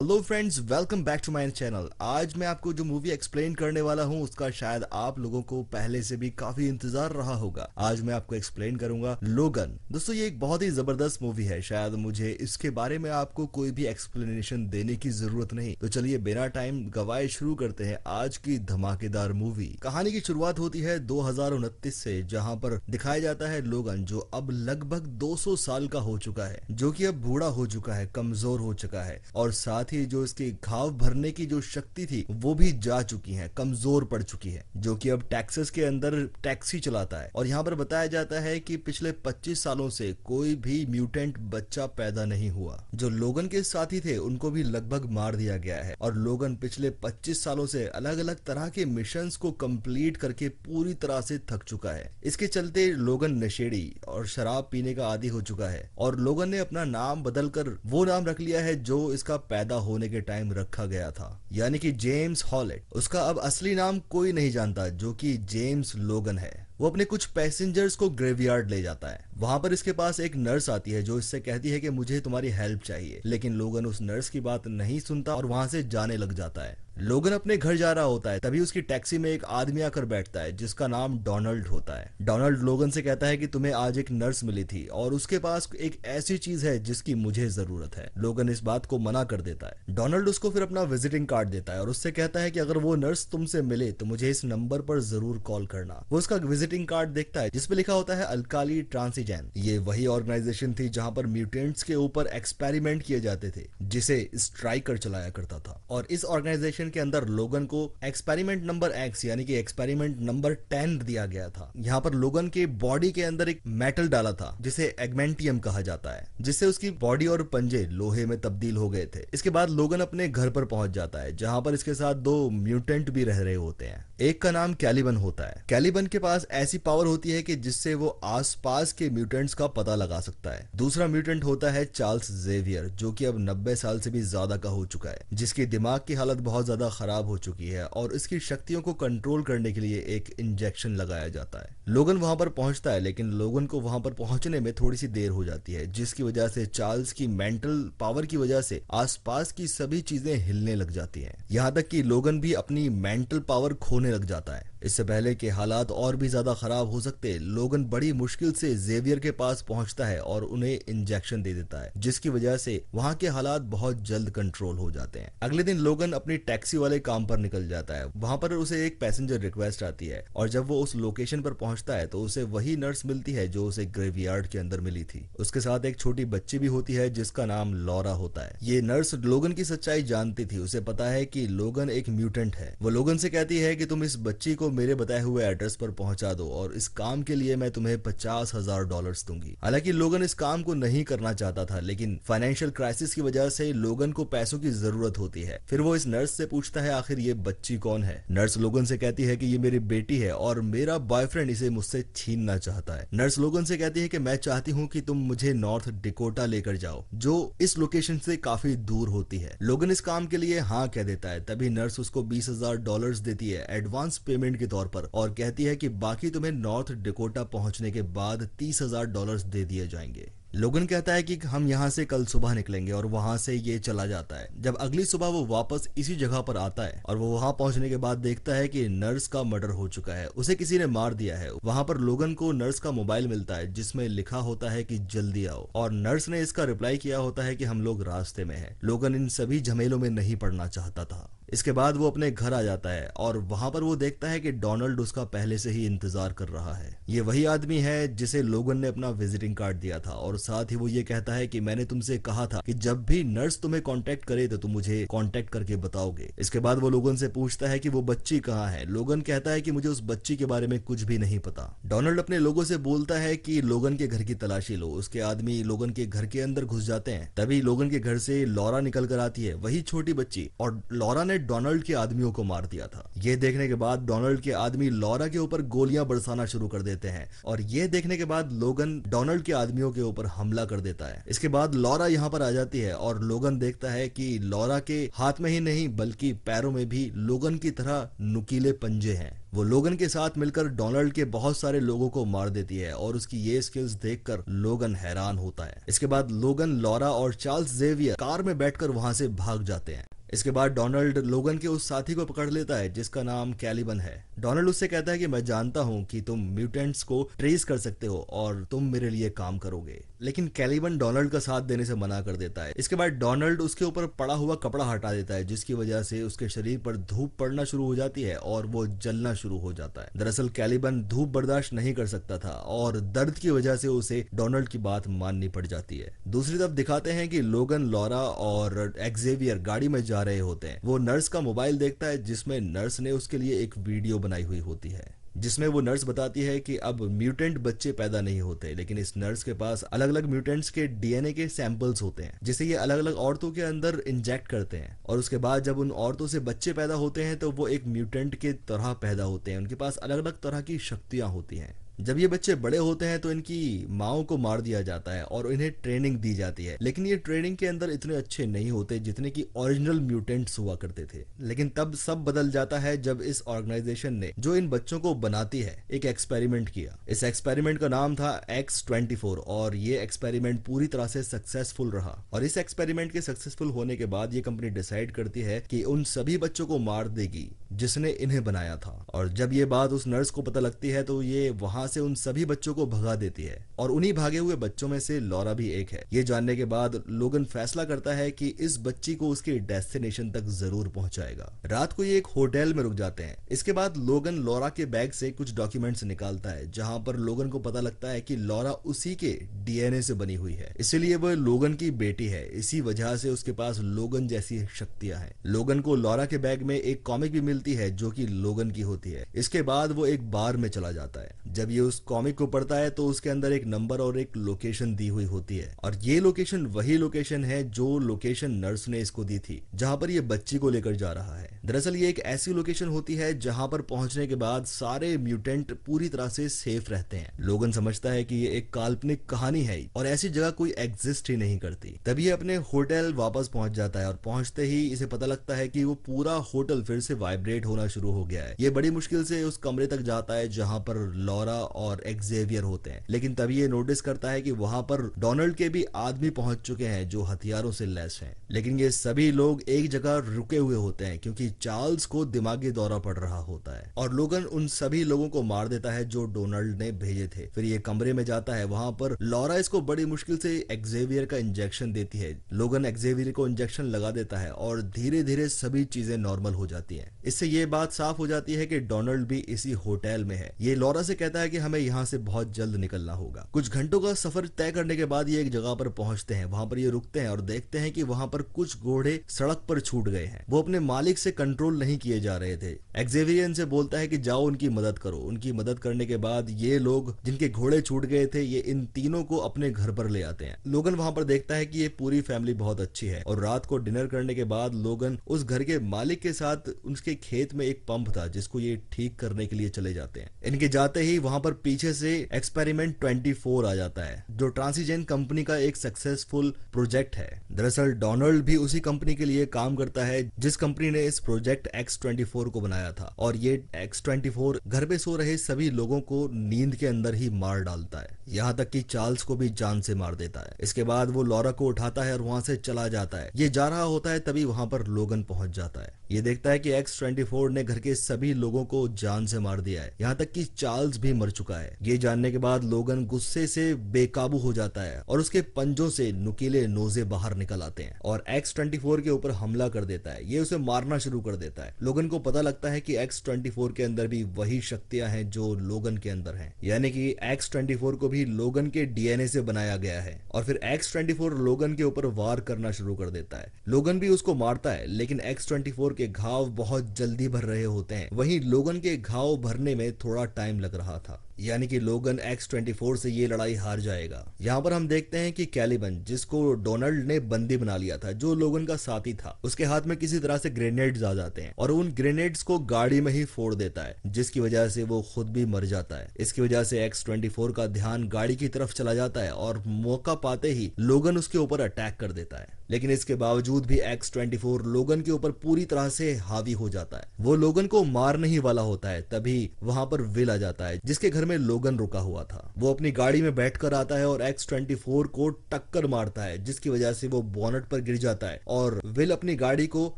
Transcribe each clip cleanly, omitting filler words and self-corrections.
Hello friends, welcome back to my channel. आज मैं आपको जो मूवी एक्सप्लेन करने वाला हूं उसका शायद आप लोगों को पहले से भी काफी इंतजार रहा होगा। आज मैं आपको एक्सप्लेन करूंगा लोगन। दोस्तों, ये एक बहुत ही जबरदस्त मूवी है। शायद मुझे इसके बारे में आपको कोई भी एक्सप्लेनेशन देने की जरूरत नहीं। तो चलिए बिना टाइम गवाए शुरू करते हैं आज की धमाकेदार मूवी। कहानी की शुरुआत होती है 2029 से, जहां पर दिखाया जाता है लोगन, जो अब लगभग 200 साल का हो चुका है, जो कि अब बूढ़ा हो चुका है, कमजोर हो चुका है, और साथ ही जो इसके घाव भरने की जो शक्ति थी वो भी जा चुकी है, कमजोर पड़ चुकी है। जो कि अब टेक्सास के अंदर टैक्सी चलाता है। और यहाँ पर बताया जाता है कि पिछले 25 सालों से कोई भी म्यूटेंट बच्चा पैदा नहीं हुआ। जो लोगन के साथी थे उनको भी लगभग मार दिया गया है। और लोगन पिछले 25 सालों से अलग अलग तरह के मिशंस को कंप्लीट करके पूरी तरह से थक चुका है। इसके चलते लोगन नशेड़ी और शराब पीने का आदी हो चुका है। और लोगन ने अपना नाम बदलकर वो नाम रख लिया है जो इसका पैदा होने के टाइम रखा गया था, यानी कि जेम्स हॉलेट। उसका अब असली नाम कोई नहीं जानता, जो कि जेम्स लोगन है। वो अपने कुछ पैसेंजर्स को ग्रेवयार्ड ले जाता है। वहां पर इसके पास एक नर्स आती है जो इससे कहती है कि मुझे तुम्हारी हेल्प चाहिए, लेकिन लोगन उस नर्स की बात नहीं सुनता और वहां से जाने लग जाता है। लोगन अपने घर जा रहा होता है, तभी उसकी टैक्सी में एक आदमी आकर बैठता है जिसका नाम डोनाल्ड होता है। डोनाल्ड लोगन से कहता है कि तुम्हें आज एक नर्स मिली थी और उसके पास एक ऐसी चीज है जिसकी मुझे जरूरत है। लोगन इस बात को मना कर देता है। डोनाल्ड उसको फिर अपना विजिटिंग कार्ड देता है और उससे कहता है कि अगर वो नर्स तुमसे मिले तो मुझे इस नंबर पर जरूर कॉल करना। वो उसका विजिटिंग कार्ड देखता है जिसपे लिखा होता है अल्काली ट्रांसिजेन। ये वही ऑर्गेनाइजेशन थी जहां पर म्यूटेंट्स के ऊपर एक्सपेरिमेंट किए जाते थे, जिसे स्ट्राइकर चलाया करता था। और इस ऑर्गेनाइजेशन के अंदर लोगन को एक्सपेरिमेंट नंबर एक्स यानी कि एक्सपेरिमेंट नंबर 10 दिया गया था। यहाँ पर लोगन के बॉडी के अंदर एक मेटल डाला था जिसे एगमेंटियम कहा जाता है, जिससे उसकी बॉडी और पंजे लोहे में तब्दील हो गए थे। इसके बाद लोगन अपने घर पर पहुंच जाता है, जहां पर इसके साथ दो म्यूटेंट भी रह रहे होते हैं। एक का नाम कैलिबन होता है। कैलिबन के पास ऐसी पावर होती है कि जिससे वो आसपास के म्यूटेंट्स का पता लगा सकता है। दूसरा म्यूटेंट होता है चार्ल्स जेवियर, जो कि अब 90 साल से भी ज्यादा का हो चुका है, जिसकी दिमाग की हालत बहुत ज्यादा खराब हो चुकी है और इसकी शक्तियों को कंट्रोल करने के लिए एक इंजेक्शन लगाया जाता है। लोगन वहां पर पहुंचता है, लेकिन लोगन को वहां पर पहुंचने में थोड़ी सी देर हो जाती है, जिसकी वजह से चार्ल्स की मेंटल पावर की वजह से आसपास की सभी चीजें हिलने लग जाती हैं। यहां तक कि लोगन भी अपनी मेंटल पावर खोने लग जाता है। इससे पहले कि हालात और भी ज्यादा खराब हो सकते, लोगन बड़ी मुश्किल से जेवियर के पास पहुंचता है और उन्हें इंजेक्शन दे देता है, जिसकी वजह से वहां के हालात बहुत जल्द कंट्रोल हो जाते हैं। अगले दिन लोगन अपनी टैक्सी वाले काम पर निकल जाता है। वहां पर उसे एक पैसेंजर रिक्वेस्ट आती है और जब वो उस लोकेशन पर पहुंचता है तो उसे वही नर्स मिलती है जो उसे ग्रेवयार्ड के अंदर मिली थी। उसके साथ एक छोटी बच्ची भी होती है जिसका नाम लॉरा होता है। ये नर्स लोगन की सच्चाई जानती थी। उसे पता है कि लोगन एक म्यूटेंट है। वो लोगन से कहती है कि तुम इस बच्ची को मेरे बताए हुए एड्रेस पर पहुंचा दो और इस काम के लिए मैं तुम्हें $50,000 दूंगी। हालांकि लोगन इस काम को नहीं करना चाहता था, लेकिन फाइनेंशियल क्राइसिस की वजह से लोगन को पैसों की जरूरत होती है। फिर वो इस नर्स से पूछता है आखिर ये बच्ची कौन है। नर्स लोगन से कहती है कि ये मेरी बेटी है और मेरा बॉयफ्रेंड इसे मुझसे छीनना चाहता है। नर्स लोगन से कहती है कि मैं चाहती हूँ कि तुम मुझे नॉर्थ डिकोटा लेकर जाओ, जो इस लोकेशन से काफी दूर होती है। लोगन इस काम के लिए हाँ कह देता है। तभी नर्स उसको $20,000 देती है एडवांस पेमेंट के तौर पर और कहती है कि बाकी तुम्हें नॉर्थ डिकोटा पहुंचने के बाद $30,000 दे दिए जाएंगे। लोगन कहता है कि हम यहाँ से कल सुबह निकलेंगे और वहां से ये चला जाता है। जब अगली सुबह वो वापस इसी जगह पर आता है और वो वहां पहुंचने के बाद देखता है कि नर्स का मर्डर हो चुका है, उसे किसी ने मार दिया है। वहां पर लोगन को नर्स का मोबाइल मिलता है जिसमें लिखा होता है कि जल्दी आओ, और नर्स ने इसका रिप्लाई किया होता है कि हम लोग रास्ते में हैं। लोगन इन सभी झमेलों में नहीं पड़ना चाहता था। इसके बाद वो अपने घर आ जाता है और वहां पर वो देखता है कि डोनाल्ड उसका पहले से ही इंतजार कर रहा है। ये वही आदमी है जिसे लोगन ने अपना विजिटिंग कार्ड दिया था और साथ ही वो ये कहता है कि मैंने तुमसे कहा था कि जब भी नर्स तुम्हें कांटेक्ट करे तो तुम मुझे कांटेक्ट करके बताओगे। इसके बाद वो लोगन से पूछता है कि वो बच्ची कहाँ है। लोगन कहता है कि मुझे उस बच्ची के बारे में कुछ भी नहीं पता। डोनाल्ड अपने लोगों से बोलता है कि लोगन के घर की तलाशी लो। उसके आदमी लोगन के घर के अंदर घुस जाते हैं। तभी लोगन के घर से लॉरा निकल कर आती है, वही छोटी बच्ची, और लॉरा ने ने डोनाल्ड के आदमियों को मार दिया था। ये देखने के बाद डोनाल्ड के आदमी लॉरा के ऊपर गोलियां बरसाना शुरू कर देते हैं और ये देखने के बाद लोगन डोनाल्ड के आदमियों के ऊपर हमला कर देता है। इसके बाद लॉरा यहाँ पर आ जाती है और लोगन देखता है कि लॉरा के हाथ में ही नहीं बल्कि पैरों में भी लोगन की तरह नुकीले पंजे हैं। वो लोगन के साथ मिलकर डोनाल्ड के बहुत सारे लोगों को मार देती है और उसकी ये स्किल्स देखकर लोगन हैरान होता है। इसके बाद लोगन, लॉरा और चार्ल्स जेवियर कार में बैठकर वहां से भाग जाते हैं। इसके बाद डोनाल्ड लोगन के उस साथी को पकड़ लेता है जिसका नाम कैलिबन है। डोनाल्ड उससे कहता है कि मैं जानता हूं कि तुम म्यूटेंट्स को ट्रेस कर सकते हो और तुम मेरे लिए काम करोगे, लेकिन कैलिबन डोनाल्ड का साथ देने से मना कर देता है। इसके बाद डोनाल्ड उसके ऊपर पड़ा हुआ कपड़ा हटा देता है जिसकी वजह से उसके शरीर पर धूप पड़ना शुरू हो जाती है और वो जलना शुरू हो जाता है। दरअसल कैलिबन धूप बर्दाश्त नहीं कर सकता था और दर्द की वजह से उसे डोनाल्ड की बात माननी पड़ जाती है। दूसरी तरफ दिखाते हैं कि लोगन, लॉरा और एक्जेवियर गाड़ी में जा रहे होते हैं। वो नर्स का मोबाइल देखता है जिसमें नर्स ने उसके लिए एक वीडियो बनाई हुई होती है जिसमें वो नर्स बताती है कि अब म्यूटेंट बच्चे पैदा नहीं होते, लेकिन इस नर्स के पास अलग अलग म्यूटेंट्स के डीएनए के सैंपल्स होते हैं जिसे ये अलग अलग औरतों के अंदर इंजेक्ट करते हैं और उसके बाद जब उन औरतों से बच्चे पैदा होते हैं तो वो एक म्यूटेंट के तरह पैदा होते हैं। उनके पास अलग अलग तरह की शक्तियां होती हैं। जब ये बच्चे बड़े होते हैं तो इनकी माओ को मार दिया जाता है और इन्हें ट्रेनिंग दी जाती है, लेकिन ये ट्रेनिंग के अंदर इतने अच्छे नहीं होते जितने कि ओरिजिनल म्यूटेंट्स हुआ करते थे। लेकिन तब सब बदल जाता है जब इस ऑर्गेनाइजेशन ने जो इन बच्चों को बनाती है एक एक्सपेरिमेंट किया। इस एक्सपेरिमेंट का नाम था X-24 और ये एक्सपेरिमेंट पूरी तरह से सक्सेसफुल रहा। और इस एक्सपेरिमेंट के सक्सेसफुल होने के बाद ये कंपनी डिसाइड करती है कि उन सभी बच्चों को मार देगी जिसने इन्हें बनाया था। और जब ये बात उस नर्स को पता लगती है तो ये वहां से उन सभी बच्चों को भगा देती है और उन्हीं भागे हुए बच्चों में से लॉरा भी एक है। ये जानने के बाद लोगन फैसला करता है कि इस बच्ची को उसके डेस्टिनेशन तक जरूर पहुंचाएगा। रात को ये एक होटल में रुक जाते हैं। इसके बाद लोगन लॉरा के बैग से कुछ डॉक्यूमेंट्स निकालता है जहां पर लोगन को पता लगता है कि लॉरा उसी के डीएनए से बनी हुई है, इसीलिए वह लोगन की बेटी है। इसी वजह से उसके पास लोगन जैसी शक्तियां हैं। लोगन को लॉरा के बैग में एक कॉमिक भी मिलती है जो कि लोगन की होती है। इसके बाद वो एक बार में चला जाता है। जब ये उस कॉमिक को पढ़ता है तो उसके अंदर एक नंबर और एक लोकेशन दी हुई होती है और ये लोकेशन वही लोकेशन है जो लोकेशन नर्स ने इसको दी थी जहां पर ये बच्ची को लेकर जा रहा है। दरअसल ये एक ऐसी लोकेशन होती है जहां पर पहुंचने के बाद सारे म्यूटेंट पूरी तरह से सेफ रहते हैं। लोगन समझता है कि ये एक काल्पनिक कहानी है और ऐसी जगह कोई एग्जिस्ट ही नहीं करती। तभी ये अपने होटल वापस पहुंच जाता है और पहुंचते ही इसे पता लगता है कि वो पूरा होटल फिर से वाइब्रेट होना शुरू हो गया है। ये बड़ी मुश्किल से उस कमरे तक जाता है जहां पर लॉरा और एक्जेवियर होते हैं, लेकिन तभी ये नोटिस करता है कि वहां पर डोनाल्ड के भी आदमी पहुंच चुके हैं जो हथियारों से लैस हैं। लेकिन ये सभी लोग एक जगह रुके हुए होते हैं क्योंकि चार्ल्स को दिमागी दौरा पड़ रहा होता है और लोगन उन सभी लोगों को मार देता है जो डोनाल्ड ने भेजे थे। फिर ये कमरे में जाता है। वहां पर लॉरा इसको बड़ी मुश्किल से एक्जेवियर का इंजेक्शन देती है। लोगन एक्जेवियर को इंजेक्शन लगा देता है और धीरे धीरे सभी चीजें नॉर्मल हो जाती हैं। इससे ये बात साफ हो जाती है कि डोनाल्ड भी इसी होटल में है। ये लॉरा से कहता है कि हमें यहाँ से बहुत जल्द निकलना होगा। कुछ घंटों का सफर तय करने के बाद ये एक जगह पर पहुंचते हैं। वहां पर ये रुकते हैं और देखते हैं कि वहां पर कुछ घोड़े सड़क पर छूट गए हैं। वो अपने मालिक से कंट्रोल नहीं किए जा रहे थे। एक्जेवियर इनसे बोलता है कि जाओ उनकी मदद करो। उनकी मदद करने के बाद ये लोग जिनके घोड़े छूट गए थे ये इन तीनों को अपने घर पर ले आते हैं। लोगन वहां पर देखता है कि ये पूरी फैमिली बहुत अच्छी है और रात को डिनर करने के बाद लोगन उस घर के मालिक के साथ उसके खेत में एक पंप था जिसको ये ठीक करने के लिए चले जाते हैं। इनके जाते ही वहां पर पीछे से एक्सपेरिमेंट 24 आ जाता है जो ट्रांसिजेन कंपनी का एक सक्सेसफुल प्रोजेक्ट है। दरअसल डोनाल्ड भी उसी कंपनी के लिए काम करता है जिस कंपनी ने इस प्रोजेक्ट X-24 को बनाया था और ये X-24 घर पे सो रहे सभी लोगों को नींद के अंदर ही मार डालता है, यहाँ तक कि चार्ल्स को भी जान से मार देता है। इसके बाद वो लॉरा को उठाता है और वहां से चला जाता है। ये जा रहा होता है तभी वहां पर लोगन पहुंच जाता है। ये देखता है कि X-24 ने घर के सभी लोगों को जान से मार दिया है, यहाँ तक कि चार्ल्स भी मर चुका है। ये जानने के बाद लोगन गुस्से से बेकाबू हो जाता है और उसके पंजों से नुकीले नोजे बाहर निकल आते हैं और X-24 के ऊपर हमला कर देता है। ये उसे मारना शुरू कर देता है। लोगन को पता लगता है कि X-24 के अंदर भी वही शक्तियां हैं जो लोगन के अंदर हैं, यानी कि X-24 को भी लोगन के डीएनए से बनाया गया है। और फिर X-24 लोगन के ऊपर वार करना शुरू कर देता है। लोगन भी उसको मारता है, लेकिन X-24 के घाव बहुत जल्दी भर रहे होते हैं। वहीं लोगन के घाव भरने में थोड़ा टाइम लग रहा था। यानी कि लोगन X-24 से ये लड़ाई हार जाएगा। यहाँ पर हम देखते हैं कि कैलिबन, जिसको डोनाल्ड ने बंदी बना लिया था, जो लोगन का साथी था, उसके हाथ में किसी तरह से ग्रेनेड्स आ जाते हैं और उन ग्रेनेड्स को गाड़ी में ही फोड़ देता है, जिसकी वजह से वो खुद भी मर जाता है। इसकी वजह से X-24 का ध्यान गाड़ी की तरफ चला जाता है और मौका पाते ही लोगन उसके ऊपर अटैक कर देता है। लेकिन इसके बावजूद भी X-24 लोगन के ऊपर पूरी तरह से हावी हो जाता है। वो लोगन को मारने ही वाला होता है, तभी वहां पर विल आ जाता है, जिसके घर में लोगन रुका हुआ था। वो अपनी गाड़ी में बैठकर आता है और X-24 को टक्कर मारता है, जिसकी वजह से वो बोनट पर गिर जाता है और विल अपनी गाड़ी को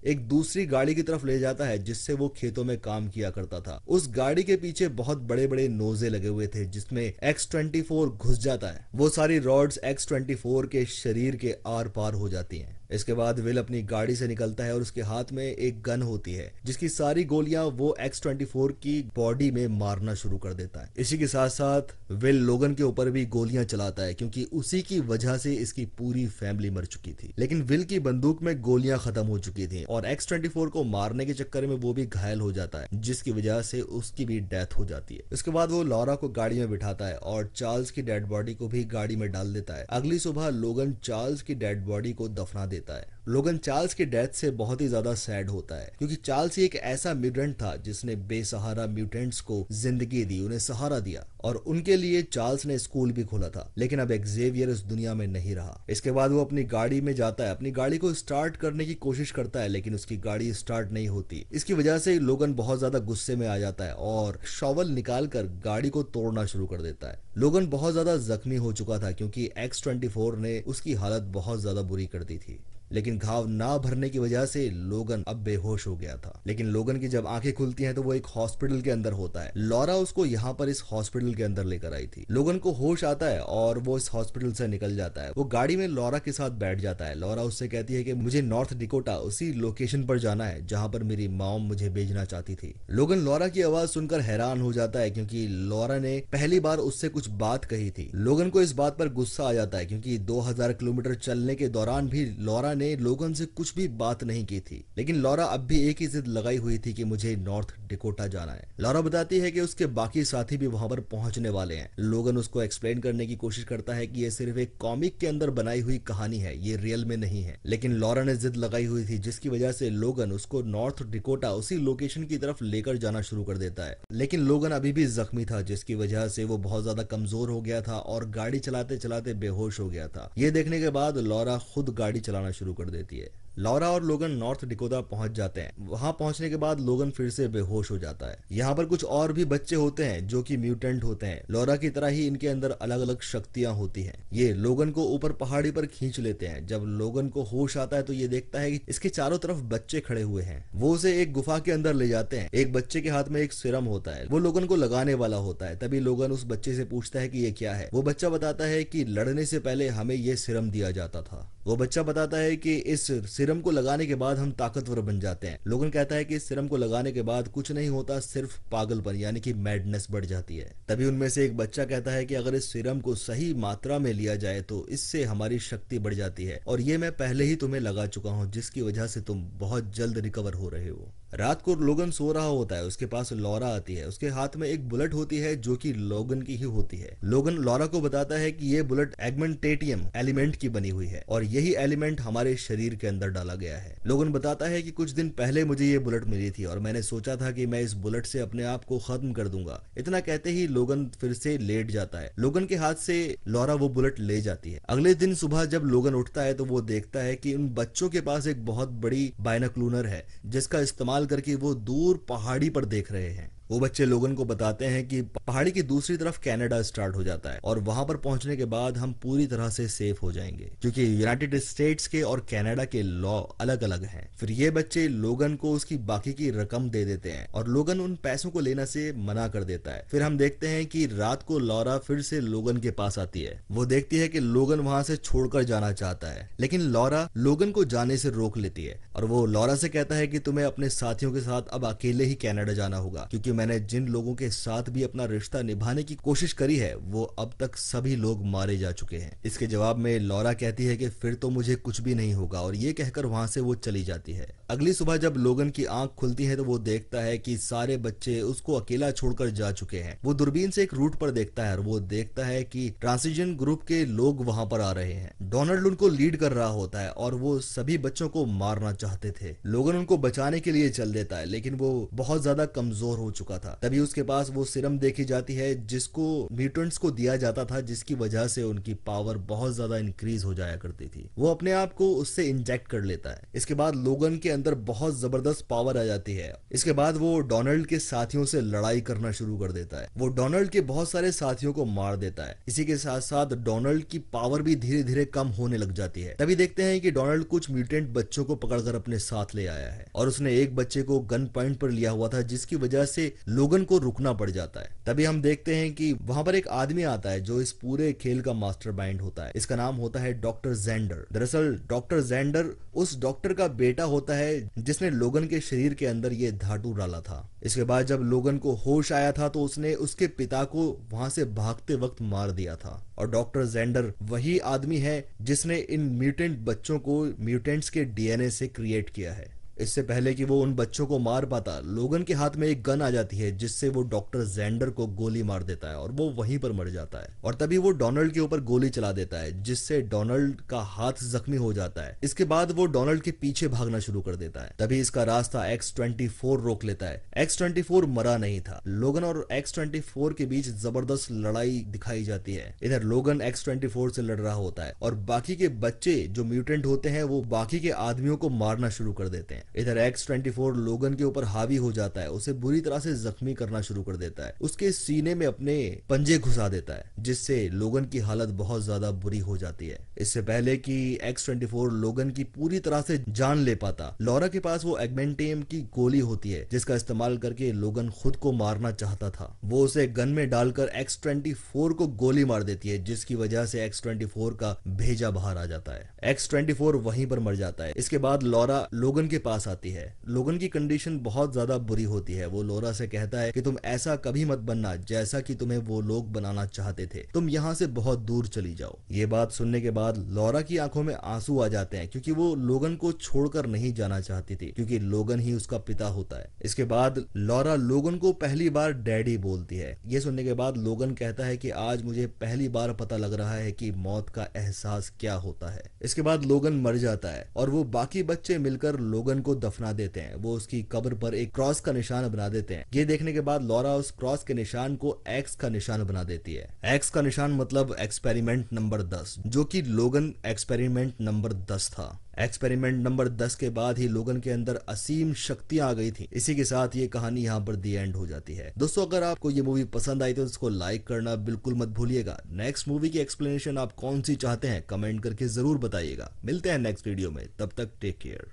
एक दूसरी गाड़ी की तरफ ले जाता है, जिससे वो खेतों में काम किया करता था। उस गाड़ी के पीछे बहुत बड़े बड़े नोजे लगे हुए थे, जिसमें X-24 घुस जाता है। वो सारी रॉड्स X-24 के शरीर के आर पार हो जाती हैं। इसके बाद विल अपनी गाड़ी से निकलता है और उसके हाथ में एक गन होती है, जिसकी सारी गोलियां वो X-24 की बॉडी में मारना शुरू कर देता है। इसी के साथ साथ विल लोगन के ऊपर भी गोलियां चलाता है, क्योंकि उसी की वजह से इसकी पूरी फैमिली मर चुकी थी। लेकिन विल की बंदूक में गोलियां खत्म हो चुकी थी और X-24 को मारने के चक्कर में वो भी घायल हो जाता है, जिसकी वजह से उसकी भी डेथ हो जाती है। इसके बाद वो लॉरा को गाड़ी में बिठाता है और चार्ल्स की डेड बॉडी को भी गाड़ी में डाल देता है। अगली सुबह लोगन चार्ल्स की डेड बॉडी को दफना देता है। लोगन चार्ल्स की डेथ से बहुत ही ज्यादा सैड होता है, क्योंकि चार्ल्स ही एक ऐसा म्यूटेंट था जिसने बेसहारा म्यूटेंट्स को जिंदगी दी, उन्हें सहारा दिया और उनके लिए चार्ल्स ने स्कूल भी खोला था। लेकिन अब एक्जेवियर इस दुनिया में नहीं रहा। इसके बाद वो अपनी गाड़ी में जाता है, अपनी गाड़ी को स्टार्ट करने की कोशिश करता है, लेकिन उसकी गाड़ी स्टार्ट नहीं होती। इसकी वजह से लोगन बहुत ज्यादा गुस्से में आ जाता है और शॉवल निकालकर गाड़ी को तोड़ना शुरू कर देता है। लोगन बहुत ज्यादा जख्मी हो चुका था, क्योंकि X-24 ने उसकी हालत बहुत ज्यादा बुरी कर दी थी। लेकिन घाव ना भरने की वजह से लोगन अब बेहोश हो गया था। लेकिन लोगन की जब आंखें खुलती हैं तो वो एक हॉस्पिटल के अंदर होता है। लॉरा उसको यहाँ पर इस हॉस्पिटल के अंदर लेकर आई थी। लोगन को होश आता है और वो इस हॉस्पिटल से निकल जाता है। वो गाड़ी में लॉरा के साथ बैठ जाता है। लॉरा उससे कहती है कि मुझे नॉर्थ डिकोटा, उसी लोकेशन पर जाना है जहाँ पर मेरी मॉम मुझे भेजना चाहती थी। लोगन लॉरा की आवाज सुनकर हैरान हो जाता है, क्योंकि लॉरा ने पहली बार उससे कुछ बात कही थी। लोगन को इस बात पर गुस्सा आ जाता है, क्योंकि 2000 किलोमीटर चलने के दौरान भी लॉरा ने लोगन से कुछ भी बात नहीं की थी। लेकिन लॉरा अब भी एक ही जिद लगाई हुई थी कि मुझे नॉर्थ डिकोटा जाना है। लॉरा बताती है कि उसके बाकी साथी भी वहां पर पहुंचने वाले हैं। लोगन उसको एक्सप्लेन करने की कोशिश करता है कि ये सिर्फ एक कॉमिक के अंदर बनाई हुई कहानी है, ये रियल में नहीं है। लेकिन लॉरा ने जिद लगाई हुई थी, जिसकी वजह से लोगन उसको नॉर्थ डिकोटा, उसी लोकेशन की तरफ लेकर जाना शुरू कर देता है। लेकिन लोगन अभी भी जख्मी था, जिसकी वजह से वो बहुत ज्यादा कमजोर हो गया था और गाड़ी चलाते चलाते बेहोश हो गया था। ये देखने के बाद लॉरा खुद गाड़ी चलाना शुरू कर देती है। लॉरा और लोगन नॉर्थ डिकोटा पहुंच जाते हैं। वहां पहुंचने के बाद लोगन फिर से बेहोश हो जाता है। यहाँ पर कुछ और भी बच्चे होते हैं जो कि म्यूटेंट होते हैं। लॉरा की तरह ही इनके अंदर अलग अलग शक्तियां होती हैं। ये लोगन को ऊपर पहाड़ी पर खींच लेते हैं। जब लोगन को होश आता है तो ये देखता है कि इसके चारों तरफ बच्चे खड़े हुए हैं। वो उसे एक गुफा के अंदर ले जाते हैं। एक बच्चे के हाथ में एक सिरम होता है, वो लोगन को लगाने वाला होता है। तभी लोगन उस बच्चे से पूछता है कि ये क्या है। वो बच्चा बताता है कि लड़ने से पहले हमें ये सिरम दिया जाता था। वो बच्चा बताता है कि इस सिरम को लगाने के बाद हम ताकतवर बन जाते हैं। लोगन कहता है कि इस सिरम को लगाने के बाद कुछ नहीं होता, सिर्फ पागलपन यानी कि मैडनेस बढ़ जाती है। तभी उनमें से एक बच्चा कहता है कि अगर इस सिरम को सही मात्रा में लिया जाए तो इससे हमारी शक्ति बढ़ जाती है, और ये मैं पहले ही तुम्हें लगा चुका हूँ, जिसकी वजह से तुम बहुत जल्द रिकवर हो रहे हो। रात को लोगन सो रहा होता है। उसके पास लॉरा आती है। उसके हाथ में एक बुलेट होती है जो कि लोगन की ही होती है। लोगन लॉरा को बताता है कि ये बुलेट एगमेंटेटियम एलिमेंट की बनी हुई है और यही एलिमेंट हमारे शरीर के अंदर डाला गया है। लोगन बताता है कि कुछ दिन पहले मुझे ये बुलेट मिली थी और मैंने सोचा था कि मैं इस बुलेट से अपने आप को खत्म कर दूंगा। इतना कहते ही लोगन फिर से लेट जाता है। लोगन के हाथ से लॉरा वो बुलेट ले जाती है। अगले दिन सुबह जब लोगन उठता है तो वो देखता है कि उन बच्चों के पास एक बहुत बड़ी बाइनोकुलर है, जिसका इस्तेमाल करके वो दूर पहाड़ी पर देख रहे हैं। वो बच्चे लोगन को बताते हैं कि पहाड़ी की दूसरी तरफ कनाडा स्टार्ट हो जाता है और वहां पर पहुंचने के बाद हम पूरी तरह से सेफ हो जाएंगे, क्योंकि यूनाइटेड स्टेट्स के और कनाडा के लॉ अलग अलग हैं। फिर ये बच्चे लोगन को उसकी बाकी की रकम दे देते हैं और लोगन उन पैसों को लेने से मना कर देता है। फिर हम देखते हैं कि रात को लॉरा फिर से लोगन के पास आती है। वो देखती है कि लोगन वहां से छोड़कर जाना चाहता है, लेकिन लॉरा लोगन को जाने से रोक लेती है और वो लॉरा से कहता है कि तुम्हें अपने साथियों के साथ अब अकेले ही कनाडा जाना होगा, क्योंकि मैंने जिन लोगों के साथ भी अपना रिश्ता निभाने की कोशिश करी है वो अब तक सभी लोग मारे जा चुके हैं। इसके जवाब में लॉरा कहती है कि फिर तो मुझे कुछ भी नहीं होगा, और ये कहकर वहां से वो चली जाती है। अगली सुबह जब लोगन की आंख खुलती है तो वो देखता है कि सारे बच्चे उसको अकेला छोड़कर जा चुके हैं। वो दूरबीन से एक रूट पर देखता है और वो देखता है कि ट्रांसिजन ग्रुप के लोग वहां पर आ रहे हैं। डोनाल्ड उनको लीड कर रहा होता है और वो सभी बच्चों को मारना चाहते थे। लोगन उनको बचाने के लिए चल देता है, लेकिन वो बहुत ज्यादा कमजोर हो चुका था। तभी उसके पास वो सिरम देखी जाती है जिसको म्यूटेंट्स को दिया जाता था, जिसकी वजह से उनकी पावर बहुत ज्यादा इंक्रीज हो जाया करती थी। वो अपने आप को उससे इंजेक्ट कर लेता है। इसके बाद लोगन के अंदर बहुत जबरदस्त पावर आ जाती है। इसके बाद वो डोनाल्ड के साथियों से लड़ाई करना शुरू कर देता है। वो डोनाल्ड के बहुत सारे साथियों को मार देता है। इसी के साथ साथ डोनाल्ड की पावर भी धीरे धीरे कम होने लग जाती है। तभी देखते हैं कि डोनाल्ड कुछ म्यूटेंट बच्चों को पकड़कर अपने साथ ले आया है और उसने एक बच्चे को गन पॉइंट पर लिया हुआ था, जिसकी वजह से लोगन को रुकना पड़ जाता है। तभी हम देखते हैं कि वहां पर एक आदमी आता है जो इस पूरे खेल का मास्टरमाइंड होता है। इसका नाम होता है डॉक्टर जेंडर। दरअसल डॉक्टर जेंडर उस डॉक्टर का बेटा होता है जिसने लोगन के शरीर के अंदर ये धातु डाला था। इसके बाद जब लोगन को होश आया था तो उसने उसके पिता को वहां से भागते वक्त मार दिया था। और डॉक्टर जेंडर वही आदमी है जिसने इन म्यूटेंट बच्चों को म्यूटेंट्स के डीएनए से क्रिएट किया है। इससे पहले कि वो उन बच्चों को मार पाता, लोगन के हाथ में एक गन आ जाती है जिससे वो डॉक्टर जेंडर को गोली मार देता है और वो वहीं पर मर जाता है। और तभी वो डोनाल्ड के ऊपर गोली चला देता है जिससे डोनाल्ड का हाथ जख्मी हो जाता है। इसके बाद वो डोनाल्ड के पीछे भागना शुरू कर देता है। तभी इसका रास्ता X-24 रोक लेता है। X-24 मरा नहीं था। लोगन और X-24 के बीच जबरदस्त लड़ाई दिखाई जाती है। इधर लोगन X-24 से लड़ रहा होता है और बाकी के बच्चे जो म्यूटेंट होते हैं वो बाकी के आदमियों को मारना शुरू कर देते हैं। इधर X-24 लोगन के ऊपर हावी हो जाता है, उसे बुरी तरह से जख्मी करना शुरू कर देता है, उसके सीने में अपने पंजे घुसा देता है जिससे लोगन की हालत बहुत ज्यादा बुरी हो जाती है। इससे पहले कि X-24 लोगन की पूरी तरह से जान ले पाता, लॉरा के पास वो एगमेंटियम की गोली होती है जिसका इस्तेमाल करके लोगन खुद को मारना चाहता था। वो उसे गन में डालकर X-24 को गोली मार देती है जिसकी वजह से X-24 का भेजा बाहर आ जाता है। X-24 वहीं पर मर जाता है। इसके बाद लॉरा लोगन के पास आती है। लोगन की कंडीशन बहुत ज्यादा बुरी होती है। वो लॉरा से कहता है कि तुम ऐसा कभी मत बनना जैसा कि तुम्हें वो लोग बनाना चाहते थे, तुम यहाँ से बहुत दूर चली जाओ। ये बात सुनने के बाद लॉरा की आंखों में आंसू आ जाते हैं क्योंकि वो लोगन को छोड़कर नहीं जाना चाहती थी, क्योंकि लोगन ही उसका पिता होता है। इसके बाद लॉरा लोगन को पहली बार डैडी बोलती है। ये सुनने के बाद लोगन कहता है कि आज मुझे पहली बार पता लग रहा है कि मौत का एहसास क्या होता है। इसके बाद लोगन मर जाता है और वो बाकी बच्चे मिलकर लोगन को दफना देते हैं। वो उसकी कब्र पर एक क्रॉस का निशान बना देते हैं। ये देखने के बाद लॉरा उस क्रॉस के निशान को एक्स का निशान बना देती है। एक्स का निशान मतलब एक्सपेरिमेंट नंबर 10, जो कि लोगन एक्सपेरिमेंट नंबर 10 था। एक्सपेरिमेंट नंबर 10 के बाद ही लोगन के अंदर असीम शक्तियां आ गई थी। इसी के साथ ये कहानी यहाँ पर दी एंड हो जाती है। दोस्तों, अगर आपको ये मूवी पसंद आई तो इसको लाइक करना बिल्कुल मत भूलिएगा। नेक्स्ट मूवी की एक्सप्लेनेशन आप कौन सी चाहते हैं कमेंट करके जरूर बताइएगा। मिलते हैं नेक्स्ट वीडियो में, तब तक टेक केयर।